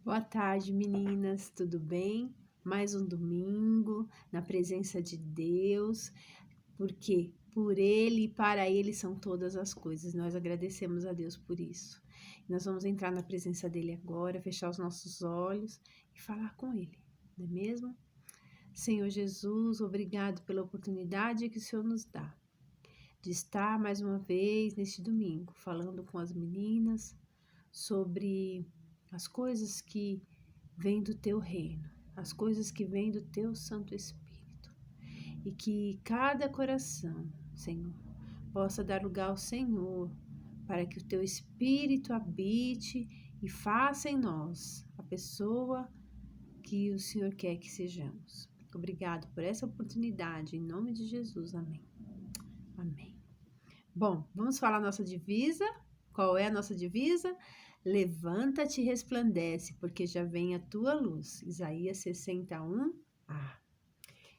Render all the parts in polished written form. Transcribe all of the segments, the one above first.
Boa tarde, meninas, tudo bem? Mais um domingo na presença de Deus, porque por Ele e para Ele são todas as coisas. Nós agradecemos a Deus por isso. Nós vamos entrar na presença dEle agora, fechar os nossos olhos e falar com Ele, não é mesmo? Senhor Jesus, obrigado pela oportunidade que o Senhor nos dá de estar mais uma vez neste domingo, falando com as meninas sobre as coisas que vêm do teu reino, as coisas que vêm do teu Santo Espírito. E que cada coração, Senhor, possa dar lugar ao Senhor, para que o teu Espírito habite e faça em nós a pessoa que o Senhor quer que sejamos. Obrigado por essa oportunidade, em nome de Jesus, amém. Amém. Bom, vamos falar a nossa divisa. Qual é a nossa divisa? Levanta-te e resplandece, porque já vem a tua luz. Isaías 61.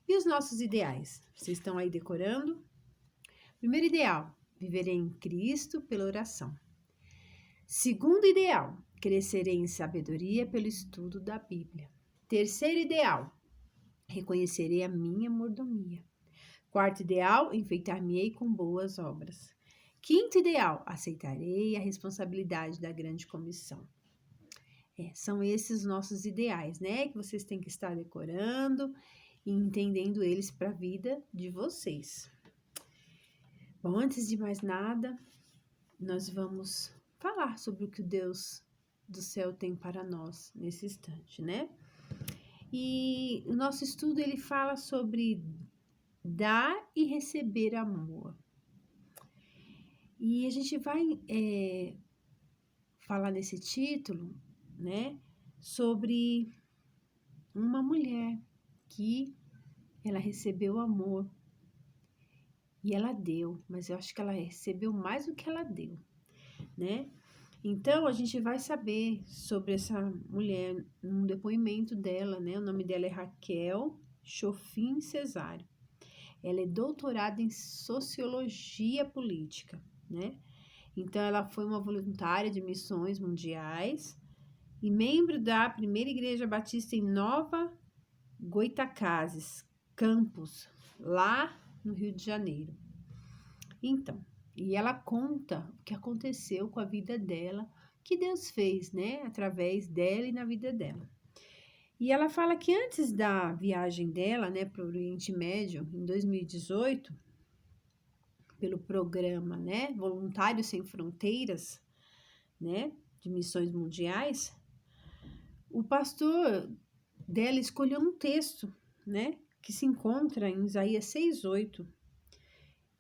E os nossos ideais? Vocês estão aí decorando? Primeiro ideal, viverei em Cristo pela oração. Segundo ideal, crescerei em sabedoria pelo estudo da Bíblia. Terceiro ideal, reconhecerei a minha mordomia. Quarto ideal, enfeitar-me-ei com boas obras. Quinto ideal, aceitarei a responsabilidade da grande comissão. São esses nossos ideais, né? Que vocês têm que estar decorando e entendendo eles para a vida de vocês. Bom, antes de mais nada, nós vamos falar sobre o que o Deus do céu tem para nós nesse instante, né? E o nosso estudo, ele fala sobre dar e receber amor. E a gente vai falar nesse título, né, sobre uma mulher que ela recebeu amor e ela deu, mas eu acho que ela recebeu mais do que ela deu, né? Então a gente vai saber sobre essa mulher num depoimento dela, né? O nome dela é Raquel Chofim Cesário. Ela é doutorada em sociologia política, né? Então, ela foi uma voluntária de missões mundiais e membro da primeira igreja batista em Nova Goitacazes, Campos, lá no Rio de Janeiro. Então, e ela conta o que aconteceu com a vida dela, que Deus fez, né, através dela e na vida dela. E ela fala que antes da viagem dela, né, para o Oriente Médio, em 2018, pelo programa, né, Voluntários Sem Fronteiras, né, de missões mundiais, o pastor dela escolheu um texto, né, que se encontra em Isaías 6:8,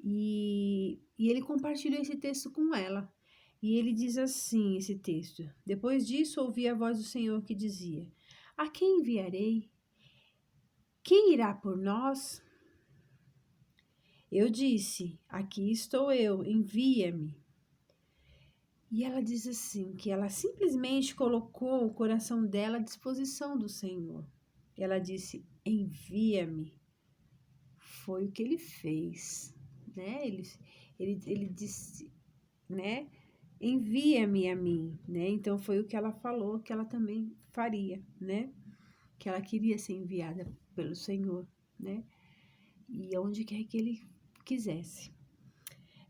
e ele compartilhou esse texto com ela. E ele diz assim, esse texto: depois disso ouvi a voz do Senhor que dizia: a quem enviarei? Quem irá por nós? Eu disse: aqui estou eu, envia-me. E ela diz assim, que ela simplesmente colocou o coração dela à disposição do Senhor. Ela disse, envia-me. Foi o que ele fez, né? Ele disse, né? Envia-me a mim, né? Então foi o que ela falou que ela também faria, né? Que ela queria ser enviada pelo Senhor, né? E aonde quer que ele quisesse.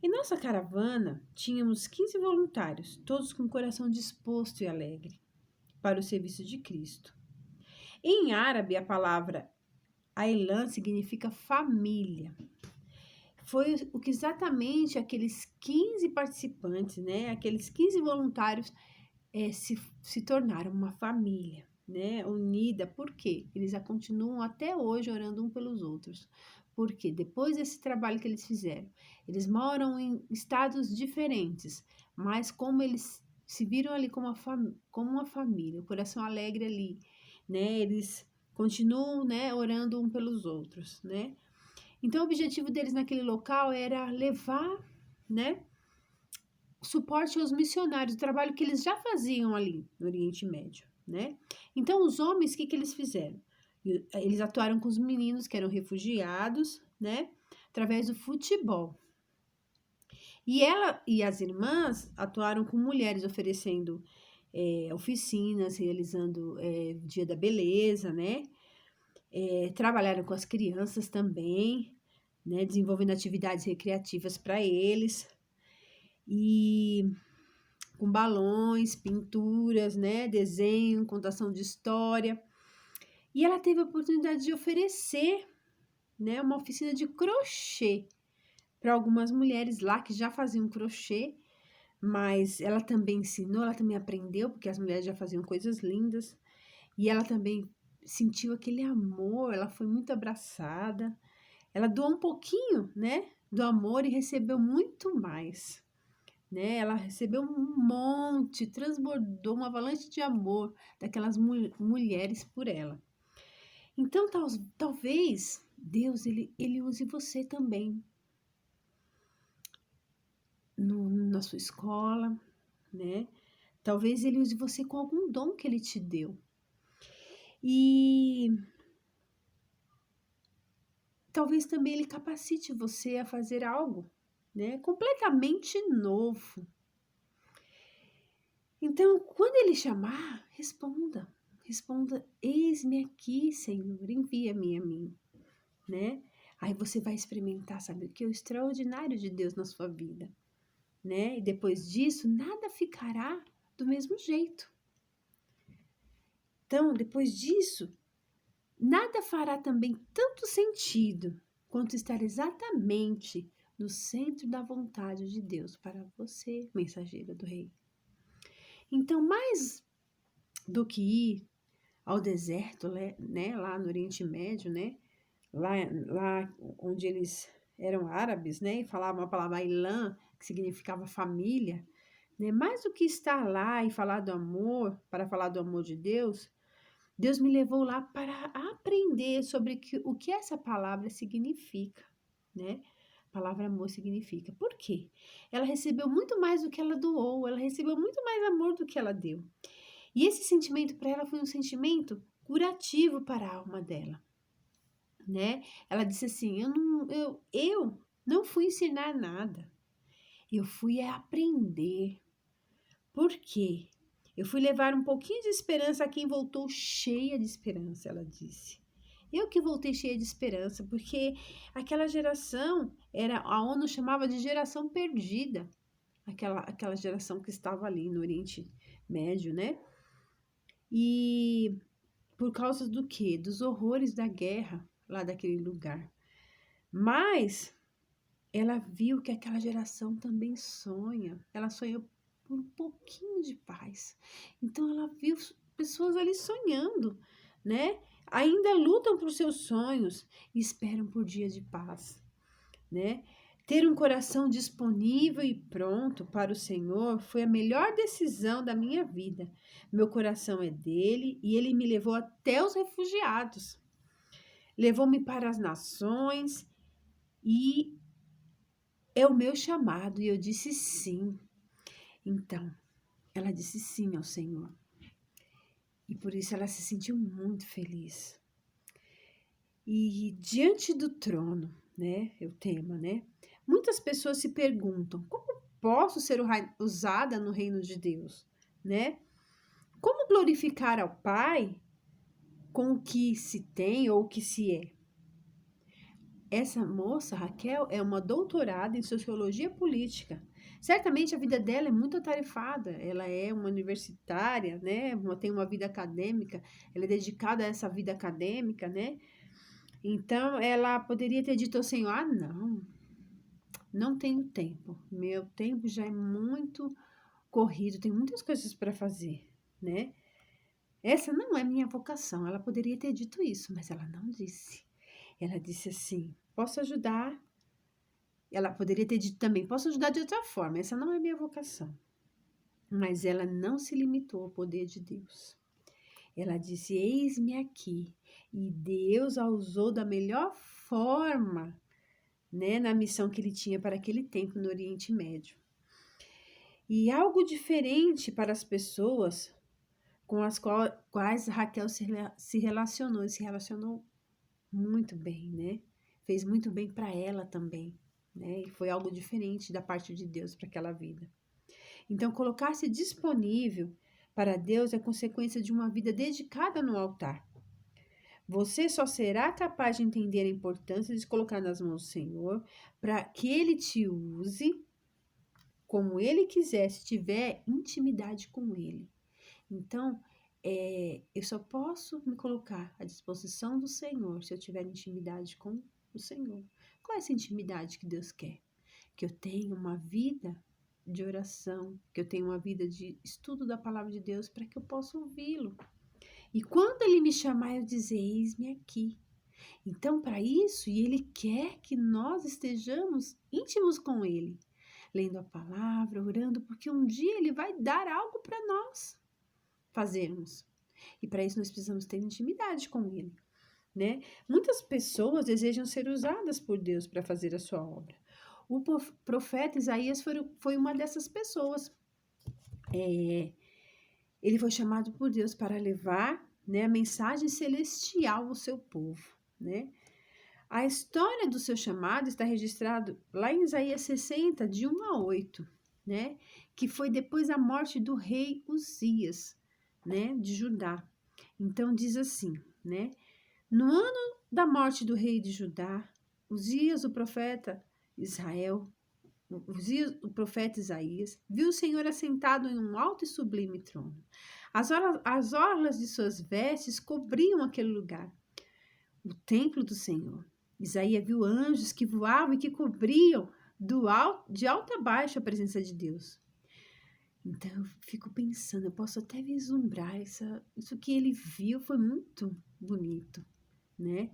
Em nossa caravana, tínhamos 15 voluntários, todos com o coração disposto e alegre para o serviço de Cristo. Em árabe, a palavra Ailan significa família. Foi o que exatamente aqueles 15 participantes, né, aqueles 15 voluntários se tornaram uma família, né, unida. Por quê? Eles continuam até hoje orando um pelos outros. Porque depois desse trabalho que eles fizeram, eles moram em estados diferentes, mas como eles se viram ali como uma família, o coração alegre ali, né? Eles continuam, né, orando um pelos outros, né? Então, o objetivo deles naquele local era levar, né, suporte aos missionários, o trabalho que eles já faziam ali no Oriente Médio, né? Então, os homens, o que eles fizeram? Eles atuaram com os meninos que eram refugiados, né? Através do futebol. E ela e as irmãs atuaram com mulheres, oferecendo oficinas, realizando Dia da Beleza, né? Trabalharam com as crianças também, né? Desenvolvendo atividades recreativas para eles. E com balões, pinturas, né? Desenho, contação de história. E ela teve a oportunidade de oferecer, né, uma oficina de crochê para algumas mulheres lá que já faziam crochê, mas ela também ensinou, ela também aprendeu, porque as mulheres já faziam coisas lindas, e ela também sentiu aquele amor, ela foi muito abraçada, ela doou um pouquinho, né, do amor e recebeu muito mais, né? Ela recebeu um monte, transbordou uma avalanche de amor daquelas mulheres por ela. Então, talvez Deus ele use você também na sua escola, né? Talvez ele use você com algum dom que ele te deu. E talvez também ele capacite você a fazer algo, né? Completamente novo. Então, quando ele chamar, responda. Responda: eis-me aqui, Senhor, envia-me a mim, né? Aí você vai experimentar, sabe o que? O extraordinário de Deus na sua vida, né? E depois disso, nada ficará do mesmo jeito. Então, depois disso, nada fará também tanto sentido quanto estar exatamente no centro da vontade de Deus para você, mensageira do Rei. Então, mais do que ir ao deserto, né, lá no Oriente Médio, né, lá onde eles eram árabes, né, e falavam a palavra Ilan, que significava família, né, mais do que estar lá e falar do amor, para falar do amor de Deus, Deus me levou lá para aprender sobre o que essa palavra significa, né? A palavra amor significa. Por quê? Ela recebeu muito mais do que ela doou, ela recebeu muito mais amor do que ela deu. E esse sentimento para ela foi um sentimento curativo para a alma dela, né? Ela disse assim: eu não fui ensinar nada, eu fui aprender. Por quê? Eu fui levar um pouquinho de esperança a quem voltou cheia de esperança, ela disse. Eu que voltei cheia de esperança, porque aquela geração a ONU chamava de geração perdida, aquela geração que estava ali no Oriente Médio, né? E por causa do quê? Dos horrores da guerra lá daquele lugar. Mas ela viu que aquela geração também sonha. Ela sonhou por um pouquinho de paz. Então ela viu pessoas ali sonhando, né? Ainda lutam por seus sonhos e esperam por dias de paz, né? Ter um coração disponível e pronto para o Senhor foi a melhor decisão da minha vida. Meu coração é dele e ele me levou até os refugiados. Levou-me para as nações e é o meu chamado. E eu disse sim. Então, ela disse sim ao Senhor. E por isso ela se sentiu muito feliz. E diante do trono, né? É o tema, né? Muitas pessoas se perguntam: como posso ser usada no reino de Deus, né? Como glorificar ao Pai com o que se tem ou o que se é? Essa moça, Raquel, é uma doutorada em sociologia política. Certamente a vida dela é muito atarefada. Ela é uma universitária, né? Tem uma vida acadêmica. Ela é dedicada a essa vida acadêmica, né? Então, ela poderia ter dito ao Senhor: ah, não tenho tempo. Meu tempo já é muito corrido, tem muitas coisas para fazer, né? Essa não é minha vocação. Ela poderia ter dito isso, mas ela não disse. Ela disse assim: posso ajudar. Ela poderia ter dito também: posso ajudar de outra forma. Essa não é minha vocação. Mas ela não se limitou ao poder de Deus. Ela disse: eis-me aqui. E Deus a usou da melhor forma, né, na missão que ele tinha para aquele tempo no Oriente Médio. E algo diferente para as pessoas com as quais Raquel se relacionou muito bem, né? Fez muito bem para ela também, né? E foi algo diferente da parte de Deus para aquela vida. Então, colocar-se disponível para Deus é consequência de uma vida dedicada no altar. Você só será capaz de entender a importância de se colocar nas mãos do Senhor para que Ele te use como Ele quiser, se tiver intimidade com Ele. Então, eu só posso me colocar à disposição do Senhor se eu tiver intimidade com o Senhor. Qual é essa intimidade que Deus quer? Que eu tenha uma vida de oração, que eu tenha uma vida de estudo da palavra de Deus para que eu possa ouvi-lo. E quando Ele me chamar, eu dizer, eis-me aqui. Então, para isso, e Ele quer que nós estejamos íntimos com Ele, lendo a palavra, orando, porque um dia Ele vai dar algo para nós fazermos. E para isso nós precisamos ter intimidade com Ele, né? Muitas pessoas desejam ser usadas por Deus para fazer a sua obra. O profeta Isaías foi uma dessas pessoas. Ele foi chamado por Deus para levar, né, a mensagem celestial ao seu povo, né? A história do seu chamado está registrada lá em Isaías 60, de 1 a 8, né? Que foi depois da morte do rei Uzias, né, de Judá. Então diz assim, né? No ano da morte do rei de Judá, Uzias, o profeta Isaías, viu o Senhor assentado em um alto e sublime trono. As orlas de suas vestes cobriam aquele lugar, o templo do Senhor. Isaías viu anjos que voavam e que cobriam de alto a baixo a presença de Deus. Então eu fico pensando, eu posso até vislumbrar isso que ele viu foi muito bonito, né?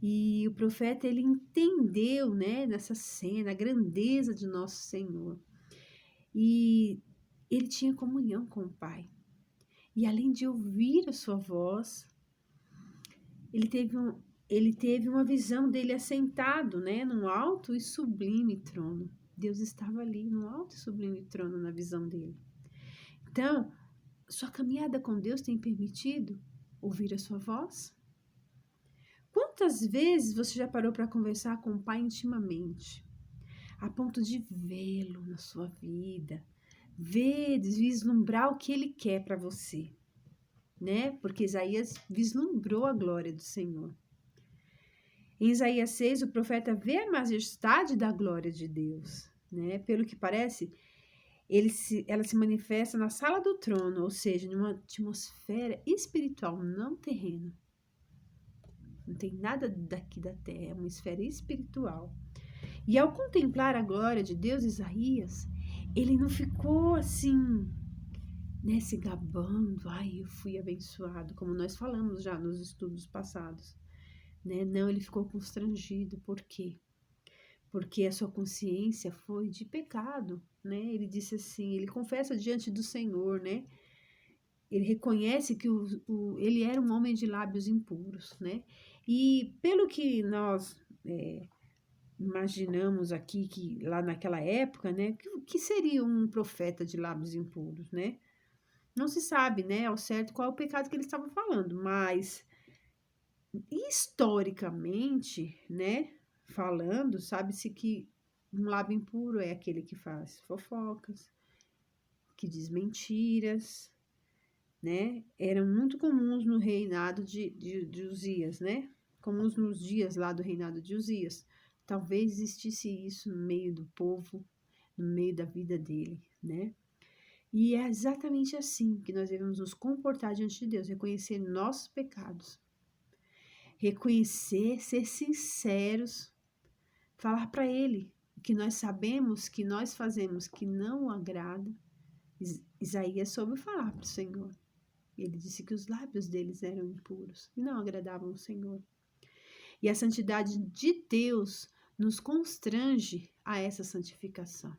E o profeta, ele entendeu, né, nessa cena, a grandeza de nosso Senhor. E ele tinha comunhão com o Pai. E além de ouvir a sua voz, ele teve uma visão dele assentado, né, num alto e sublime trono. Deus estava ali, num alto e sublime trono, na visão dele. Então, sua caminhada com Deus tem permitido ouvir a sua voz? Quantas vezes você já parou para conversar com o Pai intimamente, a ponto de vê-lo na sua vida, vislumbrar o que Ele quer para você, né? Porque Isaías vislumbrou a glória do Senhor. Em Isaías 6, o profeta vê a majestade da glória de Deus, né? Pelo que parece, ela se manifesta na sala do trono, ou seja, numa atmosfera espiritual, não terrena. Não tem nada daqui da terra, é uma esfera espiritual. E ao contemplar a glória de Deus, Isaías, ele não ficou assim, né, se gabando, eu fui abençoado, como nós falamos já nos estudos passados, né? Não, ele ficou constrangido. Por quê? Porque a sua consciência foi de pecado, né? Ele disse assim, ele confessa diante do Senhor, né? Ele reconhece que ele era um homem de lábios impuros, né? E pelo que nós imaginamos aqui, que lá naquela época, né? Que seria um profeta de lábios impuros, né? Não se sabe, né, ao certo qual é o pecado que ele estava falando, mas historicamente, né, falando, sabe-se que um lábio impuro é aquele que faz fofocas, que diz mentiras, né? Eram muito comuns no reinado de Uzias, né? Comuns nos dias lá do reinado de Uzias. Talvez existisse isso no meio do povo, no meio da vida dele, né? E é exatamente assim que nós devemos nos comportar diante de Deus, reconhecer nossos pecados, reconhecer, ser sinceros, falar para Ele o que nós sabemos que nós fazemos que não o agrada. Isaías soube falar para o Senhor. Ele disse que os lábios deles eram impuros e não agradavam o Senhor. E a santidade de Deus nos constrange a essa santificação.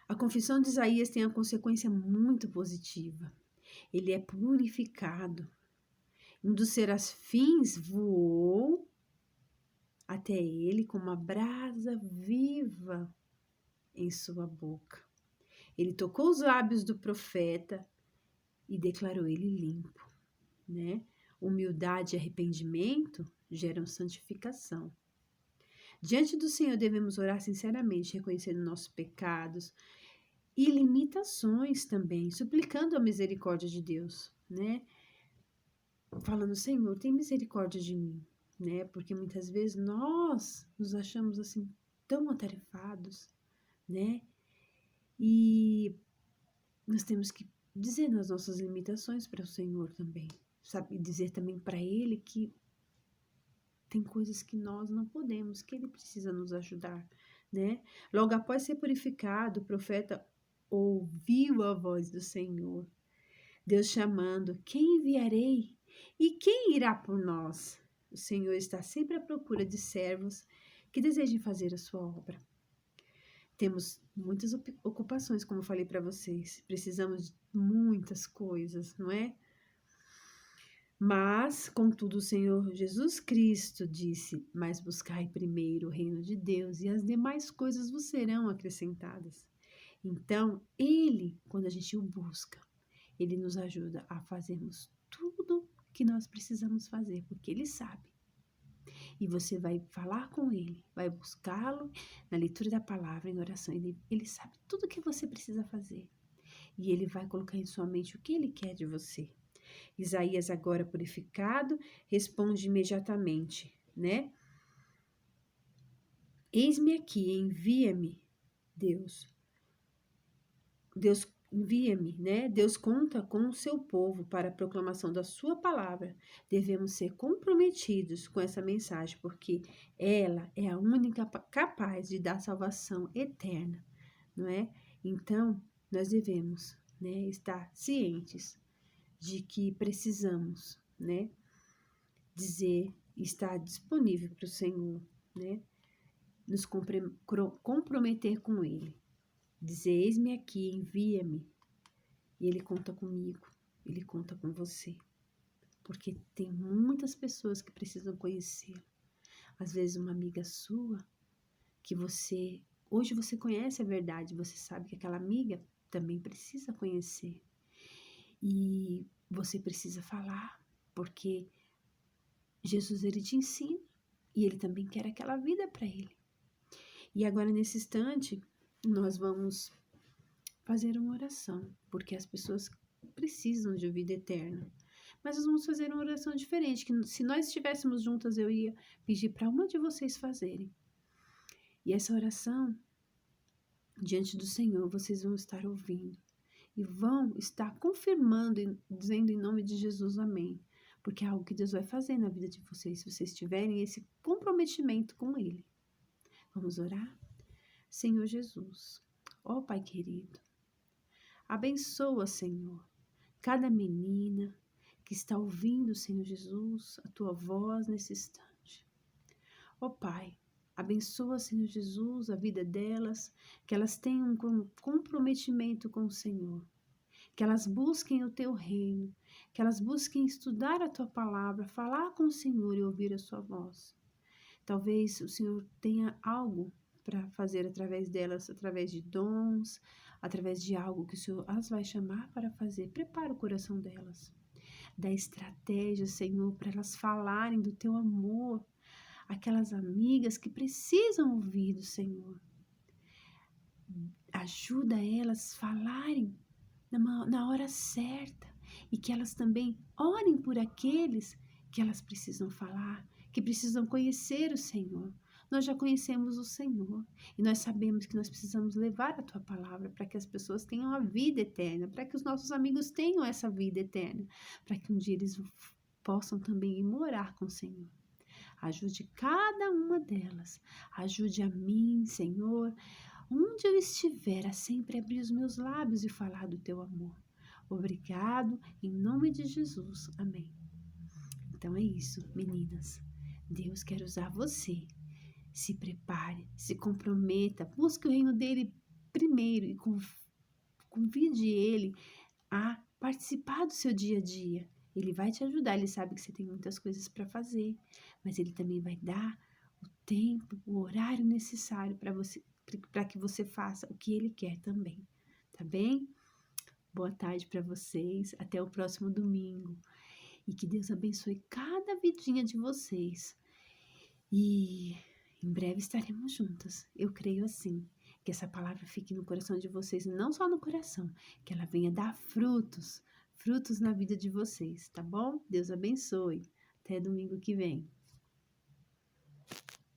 A confissão de Isaías tem uma consequência muito positiva. Ele é purificado. Um dos serafins voou até ele com uma brasa viva em sua boca. Ele tocou os lábios do profeta e declarou ele limpo, né? Humildade e arrependimento geram santificação. Diante do Senhor devemos orar sinceramente, reconhecendo nossos pecados e limitações também, suplicando a misericórdia de Deus, né? Falando, Senhor, tem misericórdia de mim, né? Porque muitas vezes nós nos achamos assim tão atarefados, né? E nós temos que dizer as nossas limitações para o Senhor também, sabe? E dizer também para Ele que tem coisas que nós não podemos, que Ele precisa nos ajudar, né? Logo após ser purificado, o profeta ouviu a voz do Senhor, Deus chamando: quem enviarei? E quem irá por nós? O Senhor está sempre à procura de servos que desejem fazer a sua obra. Temos muitas ocupações, como eu falei para vocês. Precisamos de muitas coisas, não é? Mas, contudo, o Senhor Jesus Cristo disse: mas buscai primeiro o reino de Deus e as demais coisas vos serão acrescentadas. Então, Ele, quando a gente o busca, Ele nos ajuda a fazermos tudo que nós precisamos fazer, porque Ele sabe. E você vai falar com Ele, vai buscá-lo na leitura da palavra, em oração. Ele sabe tudo o que você precisa fazer. E Ele vai colocar em sua mente o que Ele quer de você. Isaías, agora purificado, responde imediatamente, né? Eis-me aqui, envia-me, Deus. Deus envia-me, né? Deus conta com o seu povo para a proclamação da sua palavra. Devemos ser comprometidos com essa mensagem, porque ela é a única capaz de dar salvação eterna, não é? Então, nós devemos, né, estar cientes de que precisamos, né, dizer, estar disponível para o Senhor, né, nos comprometer com Ele. Dizer, eis-me aqui, envia-me. E Ele conta comigo, Ele conta com você. Porque tem muitas pessoas que precisam conhecê-lo. Às vezes uma amiga sua, que hoje você conhece a verdade, você sabe que aquela amiga também precisa conhecer. E você precisa falar, porque Jesus, Ele te ensina. E Ele também quer aquela vida para Ele. E agora, nesse instante, nós vamos fazer uma oração, porque as pessoas precisam de vida eterna. Mas nós vamos fazer uma oração diferente, que se nós estivéssemos juntas, eu ia pedir para uma de vocês fazerem. E essa oração, diante do Senhor, vocês vão estar ouvindo. E vão estar confirmando e dizendo em nome de Jesus, amém. Porque é algo que Deus vai fazer na vida de vocês, se vocês tiverem esse comprometimento com Ele. Vamos orar? Senhor Jesus, ó Pai querido, abençoa, Senhor, cada menina que está ouvindo, Senhor Jesus, a Tua voz nesse instante. Ó Pai, abençoa, Senhor Jesus, a vida delas, que elas tenham um comprometimento com o Senhor, que elas busquem o Teu reino, que elas busquem estudar a Tua palavra, falar com o Senhor e ouvir a Sua voz. Talvez o Senhor tenha algo para fazer através delas, através de dons, através de algo que o Senhor as vai chamar para fazer. Prepara o coração delas. Dá estratégia, Senhor, para elas falarem do Teu amor. Aquelas amigas que precisam ouvir do Senhor. Ajuda elas a falarem na hora certa. E que elas também orem por aqueles que elas precisam falar, que precisam conhecer o Senhor. Nós já conhecemos o Senhor e nós sabemos que nós precisamos levar a Tua palavra para que as pessoas tenham a vida eterna, para que os nossos amigos tenham essa vida eterna, para que um dia eles possam também ir morar com o Senhor. Ajude cada uma delas, ajude a mim, Senhor, onde eu estiver, a sempre abrir os meus lábios e falar do Teu amor. Obrigado, em nome de Jesus. Amém. Então é isso, meninas. Deus quer usar você. Se prepare, se comprometa, busque o reino dele primeiro e convide ele a participar do seu dia a dia. Ele vai te ajudar, ele sabe que você tem muitas coisas para fazer, mas ele também vai dar o tempo, o horário necessário para que você faça o que ele quer também. Tá bem? Boa tarde para vocês, até o próximo domingo. E que Deus abençoe cada vidinha de vocês. E em breve estaremos juntas, eu creio assim. que essa palavra fique no coração de vocês, e não só no coração, que ela venha dar frutos, frutos na vida de vocês, tá bom? Deus abençoe. Até domingo que vem.